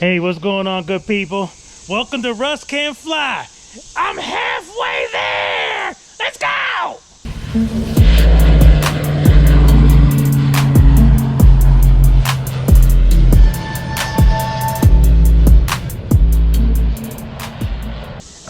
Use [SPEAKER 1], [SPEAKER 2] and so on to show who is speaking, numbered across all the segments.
[SPEAKER 1] Hey, what's going on, good people? Welcome to Russ Can Fly. I'm halfway there. Let's go.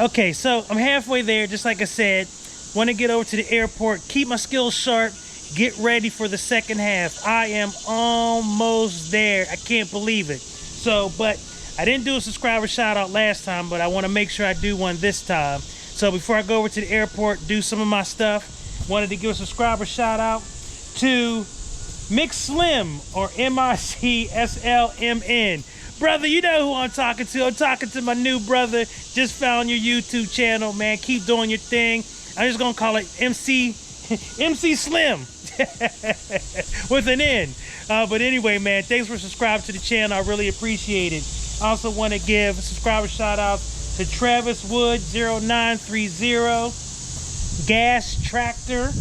[SPEAKER 1] Okay, so I'm halfway there, just like I said. Want to get over to the airport, keep my skills sharp, get ready for the second half. I am almost there. I can't believe it. So, but I didn't do a subscriber shout out last time, but I want to make sure I do one this time. So before I go over to the airport, do some of my stuff, wanted to give a subscriber shout out to Mix Slim, or MICSLMN. Brother, you know who I'm talking to. I'm talking to my new brother. Just found your YouTube channel, man. Keep doing your thing. I'm just gonna call it MC Slim with an N. But anyway, man, thanks for subscribing to the channel. I really appreciate it. I also want to give a subscriber shout out to Travis Wood 0930, Gas Tractor,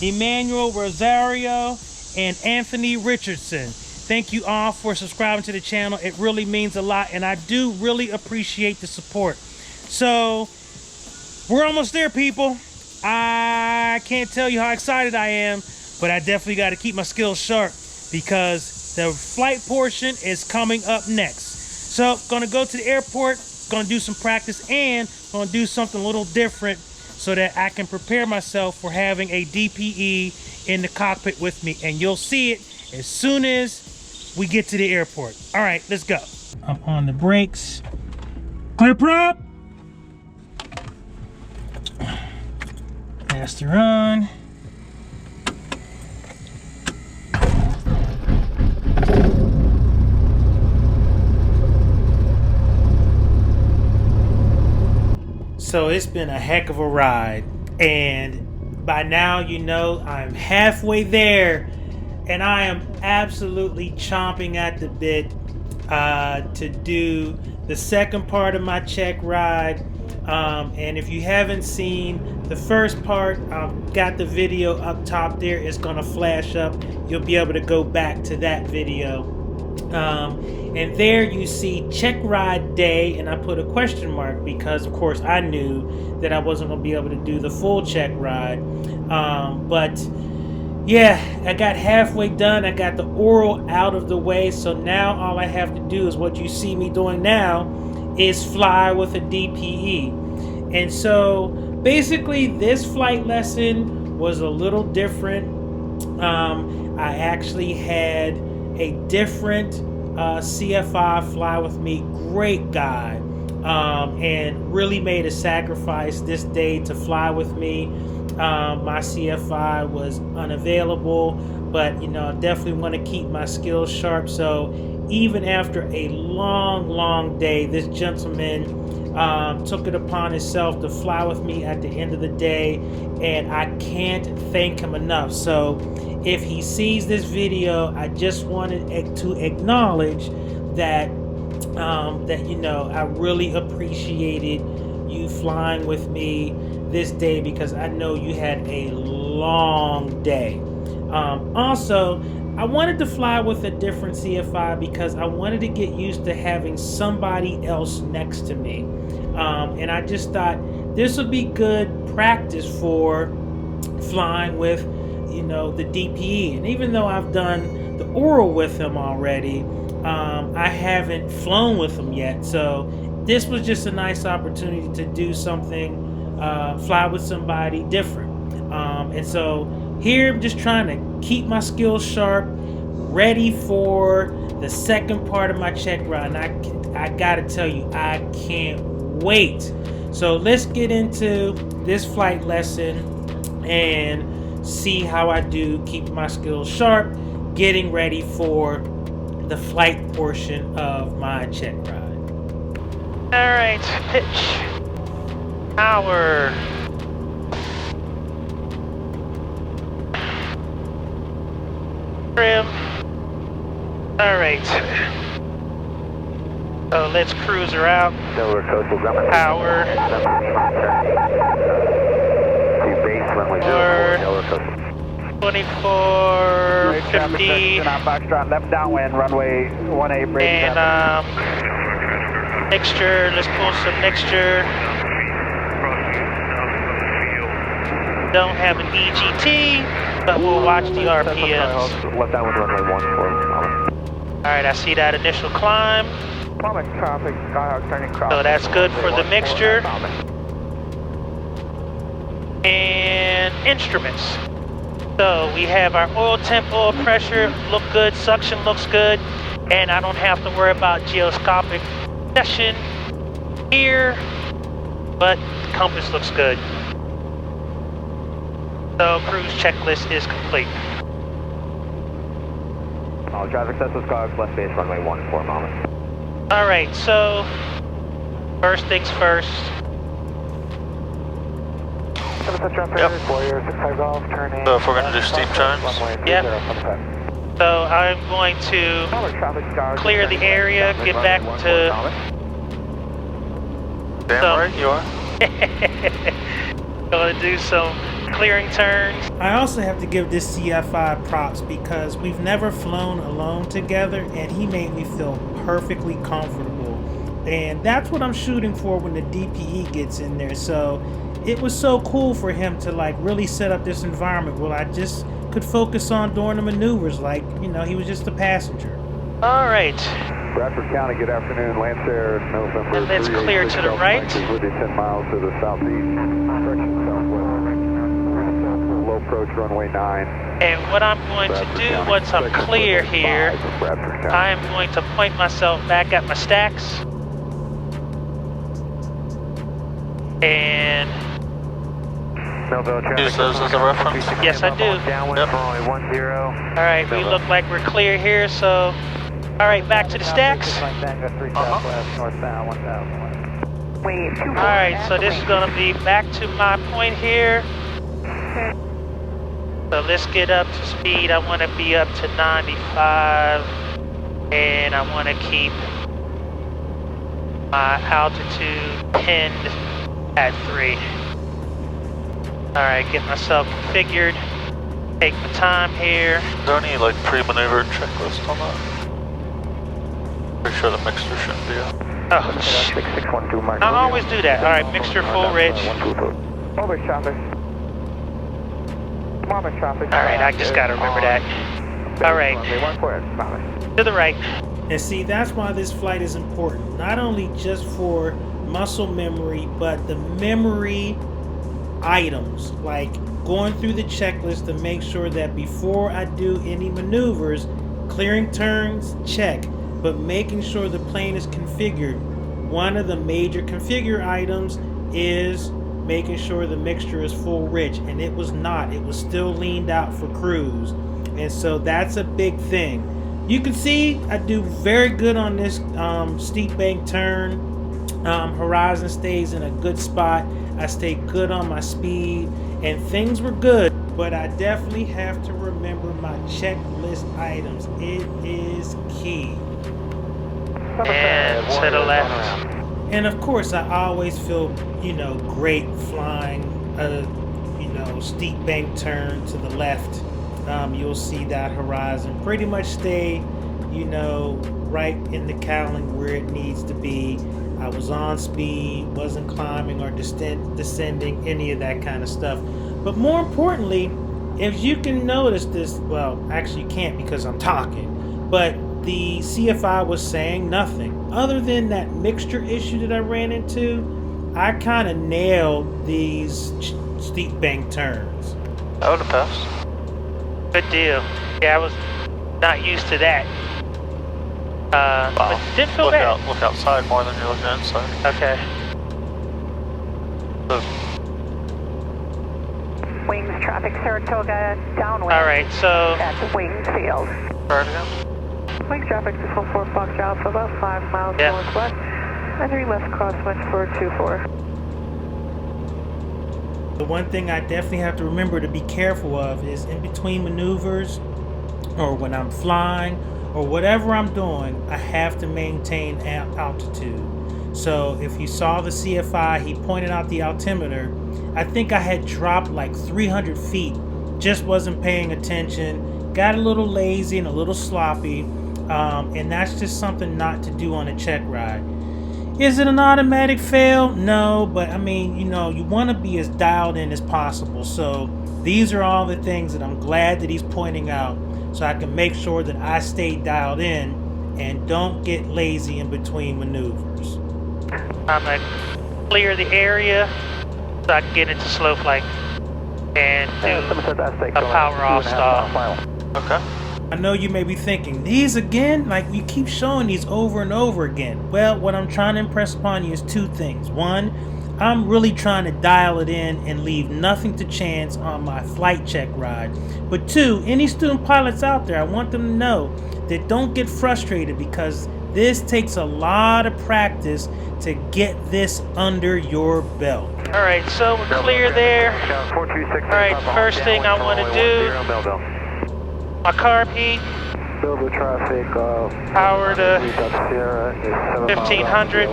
[SPEAKER 1] Emmanuel Rosario, and Anthony Richardson. Thank you all for subscribing to the channel. It really means a lot, and I do really appreciate the support. So we're almost there, people. I can't tell you how excited I am, but I definitely got to keep my skills sharp because the flight portion is coming up next. So gonna go to the airport, gonna do some practice, and gonna do something a little different so that I can prepare myself for having a DPE in the cockpit with me. And you'll see it as soon as we get to the airport. All right, let's go. I'm on the brakes. Clear prop. Master on. So it's been a heck of a ride, and by now you know I'm halfway there, and I am absolutely chomping at the bit to do the second part of my check ride. And if you haven't seen the first part, I've got the video up top there. It's gonna flash up. You'll be able to go back to that video. And there you see Checkride Day, and I put a question mark because of course I knew that I wasn't gonna be able to do the full check ride. But yeah, I got halfway done. I got the oral out of the way, so now all I have to do is what you see me doing now is fly with a DPE. And so basically this flight lesson was a little different. I actually had a different CFI fly with me, great guy, and really made a sacrifice this day to fly with me. My CFI was unavailable, but you know, I definitely want to keep my skills sharp. So even after a long day, this gentleman took it upon himself to fly with me at the end of the day, and I can't thank him enough. So if he sees this video, I just wanted to acknowledge that that you know, I really appreciated you flying with me this day because I know you had a long day. Also, I wanted to fly with a different CFI because I wanted to get used to having somebody else next to me. And I just thought this would be good practice for flying with, you know, the DPE. And even though I've done the oral with him already, I haven't flown with him yet. So this was just a nice opportunity to do something, fly with somebody different. And so here I'm just trying to keep my skills sharp, ready for the second part of my check ride. And I gotta tell you, I can't wait. So let's get into this flight lesson and see how I do keep my skills sharp, getting ready for the flight portion of my check ride. All right, pitch, power. Trim. All right. So let's cruise her out. Power. 24, 50.
[SPEAKER 2] Foxtrot left downwind, runway 18, bridge.
[SPEAKER 1] And Mixture, let's pull some mixture. Don't have an EGT, but we'll watch the RPMs.
[SPEAKER 2] Let that one runway 14.
[SPEAKER 1] Alright, I see that initial climb.
[SPEAKER 2] Traffic, Skyhawk turning cross.
[SPEAKER 1] So that's good for the mixture. And instruments. So we have our oil temp, oil pressure, look good, suction looks good, and I don't have to worry about geoscopic session here, but compass looks good. So cruise checklist is complete.
[SPEAKER 2] All traffic, Cessna Skyhawk, left base, runway 14, Mama.
[SPEAKER 1] Alright, so first things first.
[SPEAKER 3] Yep. So if we're going to do steep turns?
[SPEAKER 1] Yep. So I'm going to clear the area, get back to...
[SPEAKER 3] Damn right you are.
[SPEAKER 1] Going to do some clearing turns. I also have to give this CFI props because we've never flown alone together and he made me feel perfectly comfortable. And that's what I'm shooting for when the DPE gets in there. So it was so cool for him to like really set up this environment where I just could focus on doing the maneuvers like, you know, he was just a passenger. All right.
[SPEAKER 2] Bradford County, good afternoon. Lancer, November.
[SPEAKER 1] And let's clear to the right.
[SPEAKER 2] Within 10 miles to the southeast. Direction southwest. Low approach runway 9.
[SPEAKER 1] And what I'm going to do once I'm clear here, I am going to point myself back at my stacks.
[SPEAKER 3] Do
[SPEAKER 1] And
[SPEAKER 3] you use those as a reference?
[SPEAKER 1] yes, I do.
[SPEAKER 3] Yep.
[SPEAKER 1] Alright, we look like we're clear here, so alright, back to the stacks. Alright, so this is gonna be back to my point here. So let's get up to speed. I wanna be up to 95 and I wanna keep my altitude pinned at 3. Alright, get myself configured. Take my time here.
[SPEAKER 3] Is there any like pre-maneuver checklist on that? Pretty sure the mixture shouldn't be up.
[SPEAKER 1] Oh, shit. I always do that. Alright, mixture full rich.
[SPEAKER 2] Over traffic.
[SPEAKER 1] Alright, I just gotta remember that. Alright, to the right. And see, that's why this flight is important. Not only just for muscle memory, but the memory items, like going through the checklist to make sure that before I do any maneuvers, clearing turns, check, but making sure the plane is configured. One of the major configure items is making sure the mixture is full rich, and it was not. It was still leaned out for cruise, and so that's a big thing. You can see I do very good on this steep bank turn. Horizon stays in a good spot. I stay good on my speed, and things were good, but I definitely have to remember my checklist items. It is key. And to the left. And of course, I always feel, you know, great flying a, you know, steep bank turn to the left. You'll see that horizon pretty much stay, you know, right in the cowling where it needs to be. I was on speed, wasn't climbing or descending, any of that kind of stuff. But more importantly, if you can notice this, well, actually you can't because I'm talking, but the CFI was saying nothing. Other than that mixture issue that I ran into, I kind of nailed these steep bank turns.
[SPEAKER 3] That would have passed.
[SPEAKER 1] Good deal. Yeah, I was not used to that.
[SPEAKER 3] Wow.
[SPEAKER 1] But didn't feel bad.
[SPEAKER 3] Look outside more than you're looking inside.
[SPEAKER 1] Okay.
[SPEAKER 4] Wings traffic, Saratoga, downwind.
[SPEAKER 1] Alright, so...
[SPEAKER 4] At Wings Field.
[SPEAKER 3] Right again.
[SPEAKER 4] Wings traffic, 244 Fox Alpha, about 5 miles northwest. Entry left crosswind for 24.
[SPEAKER 1] The one thing I definitely have to remember to be careful of is in between maneuvers, or when I'm flying, or whatever I'm doing, I have to maintain altitude. So if you saw the CFI, he pointed out the altimeter. I think I had dropped like 300 feet, just wasn't paying attention, got a little lazy and a little sloppy, and that's just something not to do on a check ride. Is it an automatic fail? No, but I mean, you know, you want to be as dialed in as possible. So these are all the things that I'm glad that he's pointing out, so I can make sure that I stay dialed in and don't get lazy in between maneuvers.
[SPEAKER 5] I'm gonna clear the area so I can get into slow flight and do a power off stall.
[SPEAKER 3] Okay.
[SPEAKER 1] I know you may be thinking, these again? Like, you keep showing these over and over again. Well, what I'm trying to impress upon you is two things. One, I'm really trying to dial it in and leave nothing to chance on my flight check ride. But two, any student pilots out there, I want them to know that don't get frustrated, because this takes a lot of practice to get this under your belt.
[SPEAKER 5] Alright, so we're clear there. Alright, first thing I want to do, my carb heat,
[SPEAKER 2] Build the traffic,
[SPEAKER 5] power to
[SPEAKER 2] Sierra is
[SPEAKER 5] 1500.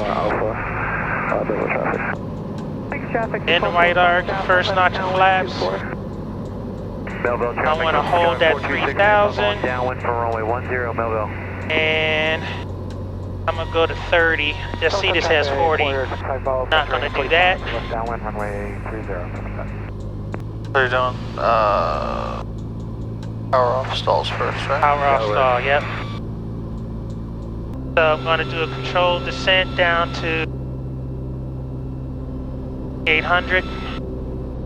[SPEAKER 5] In the white arc, first notch of flaps. I want to hold that 3000.
[SPEAKER 2] Downwind for runway 10, Melville.
[SPEAKER 5] And I'm going to go to 30. Just see this has 40. Not going to do that.
[SPEAKER 2] Downwind runway 30.
[SPEAKER 3] What are you doing? Power off stalls first, right?
[SPEAKER 5] Power off stall, yep. So I'm going to do a controlled descent down to 800.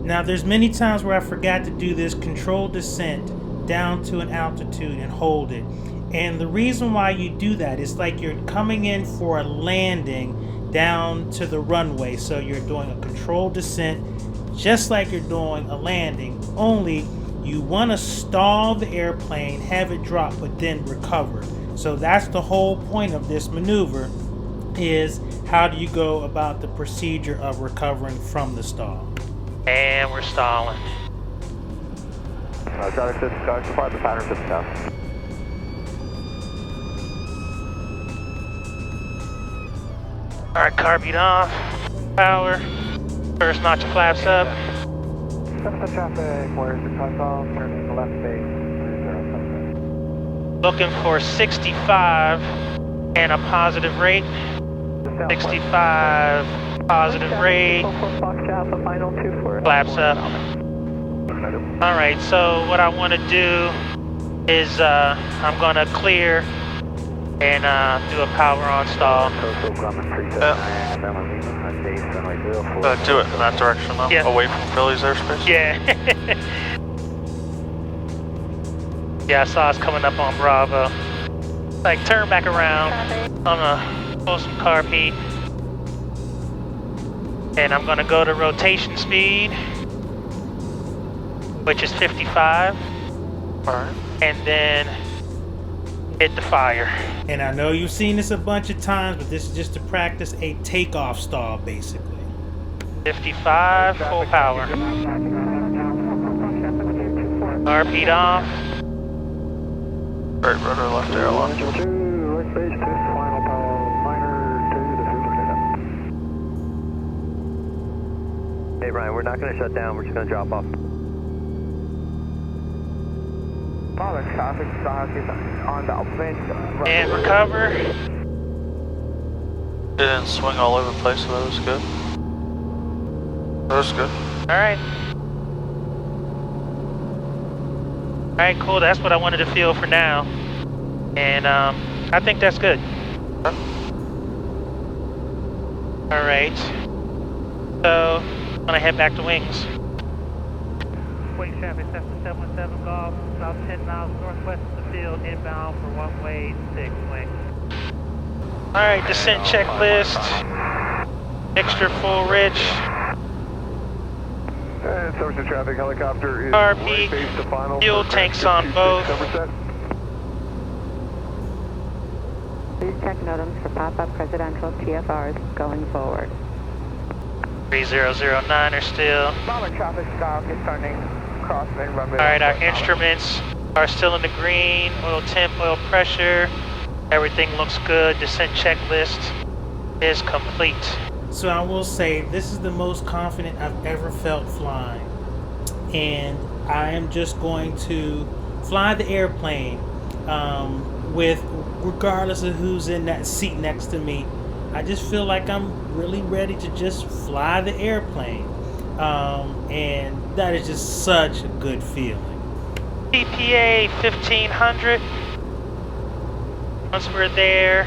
[SPEAKER 1] Now, there's many times where I forgot to do this controlled descent down to an altitude and hold it. And the reason why you do that is like you're coming in for a landing down to the runway. So you're doing a controlled descent just like you're doing a landing, only you want to stall the airplane, have it drop, but then recover. So that's the whole point of this maneuver, is how do you go about the procedure of recovering from the stall.
[SPEAKER 5] And we're stalling.
[SPEAKER 2] Start the pattern system down.
[SPEAKER 5] Alright, carb heat off. Power. First notch of flaps up.
[SPEAKER 2] The traffic, where's the cutoff? Turning left base, 30.
[SPEAKER 5] Looking for 65 and a positive rate. 65 positive rate. Flaps up. Alright, so what I want to do is I'm going to clear and do a power on stall.
[SPEAKER 3] Do it in that direction though,
[SPEAKER 5] yeah.
[SPEAKER 3] Away from Philly's airspace?
[SPEAKER 5] Yeah. Yeah, I saw us coming up on Bravo. Like, turn back around. I'm gonna pull some carb heat. And I'm gonna go to rotation speed, which is 55.
[SPEAKER 3] Alright.
[SPEAKER 5] And then hit the fire.
[SPEAKER 1] And I know you've seen this a bunch of times, but this is just to practice a takeoff stall, basically.
[SPEAKER 5] 55, full power. Carb heat off.
[SPEAKER 3] Right rudder, left aileron.
[SPEAKER 2] Right base to final power, minor to the superintendent. Hey Brian, we're not going to shut down, we're just going to drop off. Traffic stock is on the upwind.
[SPEAKER 5] And recover.
[SPEAKER 3] It didn't swing all over the place, so that was good. That was good.
[SPEAKER 5] Alright. Alright, cool. That's what I wanted to feel for now. And I think that's good. Alright. So, I'm gonna head back to wings. Wing traffic, Cessna 717 Golf, about 10 miles northwest of the field, inbound for one-way 6 wing. Alright, descent checklist. Extra full rich.
[SPEAKER 2] And social traffic helicopter is
[SPEAKER 5] Carb
[SPEAKER 2] right
[SPEAKER 5] heat,
[SPEAKER 2] base to final.
[SPEAKER 5] fuel tanks on both.
[SPEAKER 6] Please check NOTAMs for pop-up presidential TFRs going forward.
[SPEAKER 5] 3009 are still.
[SPEAKER 2] Bomber traffic stock is turning crosswind runway.
[SPEAKER 5] Alright, our instruments are still in the green. Oil temp, oil pressure. Everything looks good. Descent checklist is complete.
[SPEAKER 1] So I will say, this is the most confident I've ever felt flying. And I am just going to fly the airplane with, regardless of who's in that seat next to me, I just feel like I'm really ready to just fly the airplane. And that is just such a good feeling.
[SPEAKER 5] EPA 1500. Once we're there,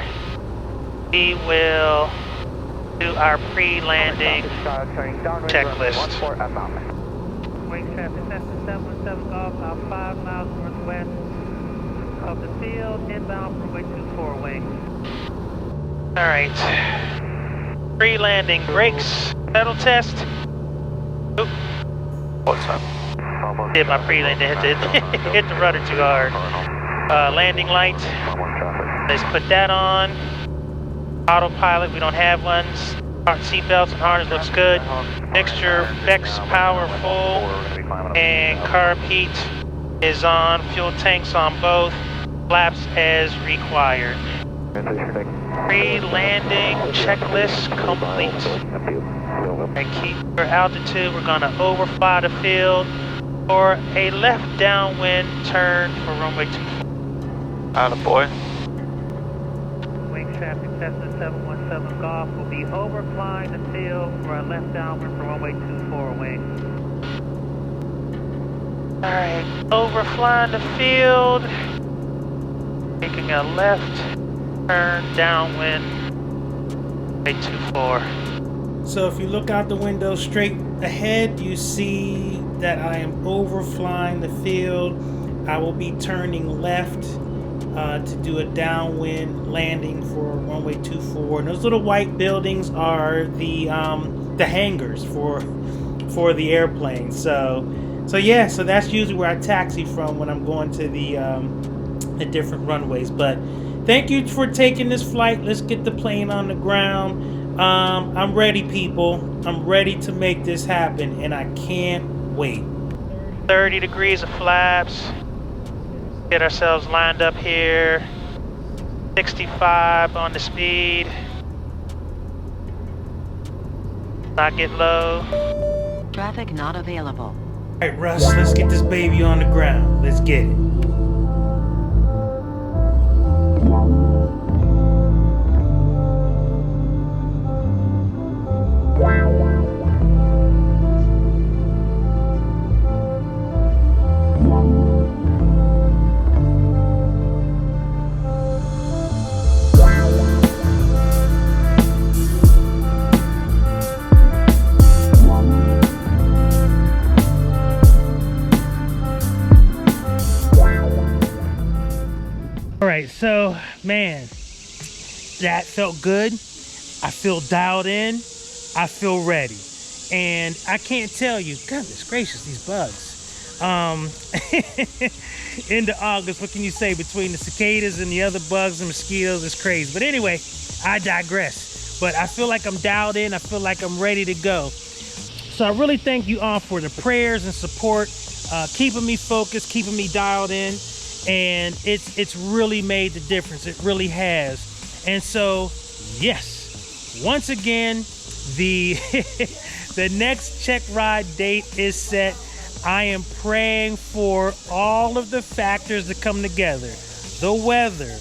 [SPEAKER 5] we will do our pre-landing checklist. Wing traffic, Cessna 717 Golf, about 5 miles northwest of the field, inbound for runway 24 wings. Alright. Pre-landing brakes, pedal test. Oop.
[SPEAKER 3] What's that?
[SPEAKER 5] Did my pre-landing, hit the rudder too hard. Landing light. Let's put that on. Autopilot, we don't have one. Seat belts and harness looks good. Mixture, Bex power full. And carb heat is on. Fuel tanks on both. Flaps as required. Pre-landing checklist complete. And keep your altitude. We're gonna overfly the field for a left downwind turn for runway 24.
[SPEAKER 3] Attaboy.
[SPEAKER 5] Wing traffic Cessna 717 Golf will be overflying the field for a left downwind for runway 24 wing. Alright, overflying the field. Taking a left turn downwind, runway 24.
[SPEAKER 1] So if you look out the window straight ahead, you see that I am overflying the field. I will be turning left to do a downwind landing for runway 24. And those little white buildings are the hangars for the airplane. So yeah, so that's usually where I taxi from when I'm going to the different runways. But thank you for taking this flight. Let's get the plane on the ground. I'm ready, people. I'm ready to make this happen, and I can't wait.
[SPEAKER 5] 30 degrees of flaps. Get ourselves lined up here. 65 on the speed. Not get low.
[SPEAKER 7] Traffic not available.
[SPEAKER 1] All right, Russ, let's get this baby on the ground. Let's get it. All right, so man, that felt good. I feel dialed in. I feel ready. And I can't tell you, goodness gracious, these bugs. Into August, what can you say between the cicadas and the other bugs and mosquitoes? It's crazy. But anyway, I digress. But I feel like I'm dialed in. I feel like I'm ready to go. So I really thank you all for the prayers and support, keeping me focused, keeping me dialed in. And it's really made the difference. It really has. And so, yes, once again, the the next Checkride date is set. I am praying for all of the factors to come together. The weather,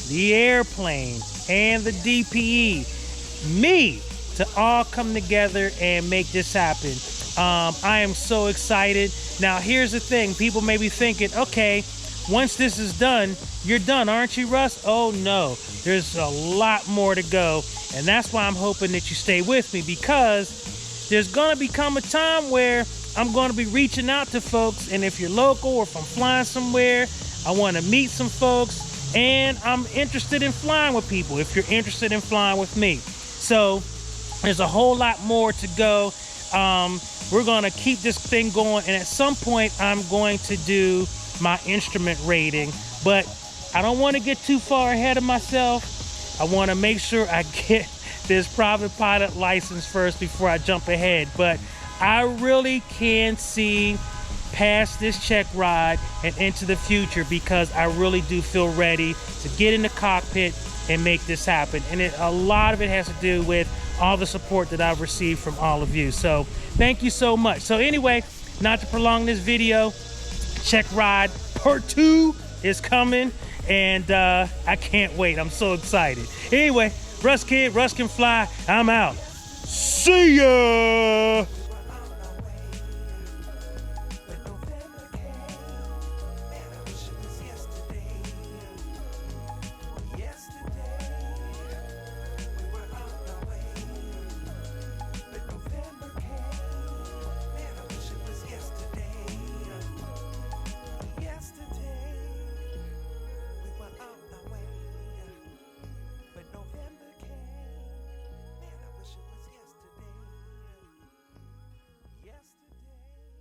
[SPEAKER 1] the airplane, and the DPE. Me to all come together and make this happen. I am so excited. Now, here's the thing. People may be thinking, okay, once this is done, you're done, aren't you, Russ? Oh, no. There's a lot more to go. And that's why I'm hoping that you stay with me, because there's going to become a time where I'm going to be reaching out to folks. And if you're local or if I'm flying somewhere, I want to meet some folks. And I'm interested in flying with people if you're interested in flying with me. So there's a whole lot more to go. We're going to keep this thing going. And at some point, I'm going to do my instrument rating, but I don't want to get too far ahead of myself. I want to make sure I get this private pilot license first before I jump ahead. But I really can see past this Checkride and into the future, because I really do feel ready to get in the cockpit and make this happen. And a lot of it has to do with all the support that I've received from all of you. So thank you so much. So anyway, not to prolong this video, Checkride Part 2 is coming, and I can't wait. I'm so excited. Anyway, Russ Kid, Russ can fly. I'm out. See ya!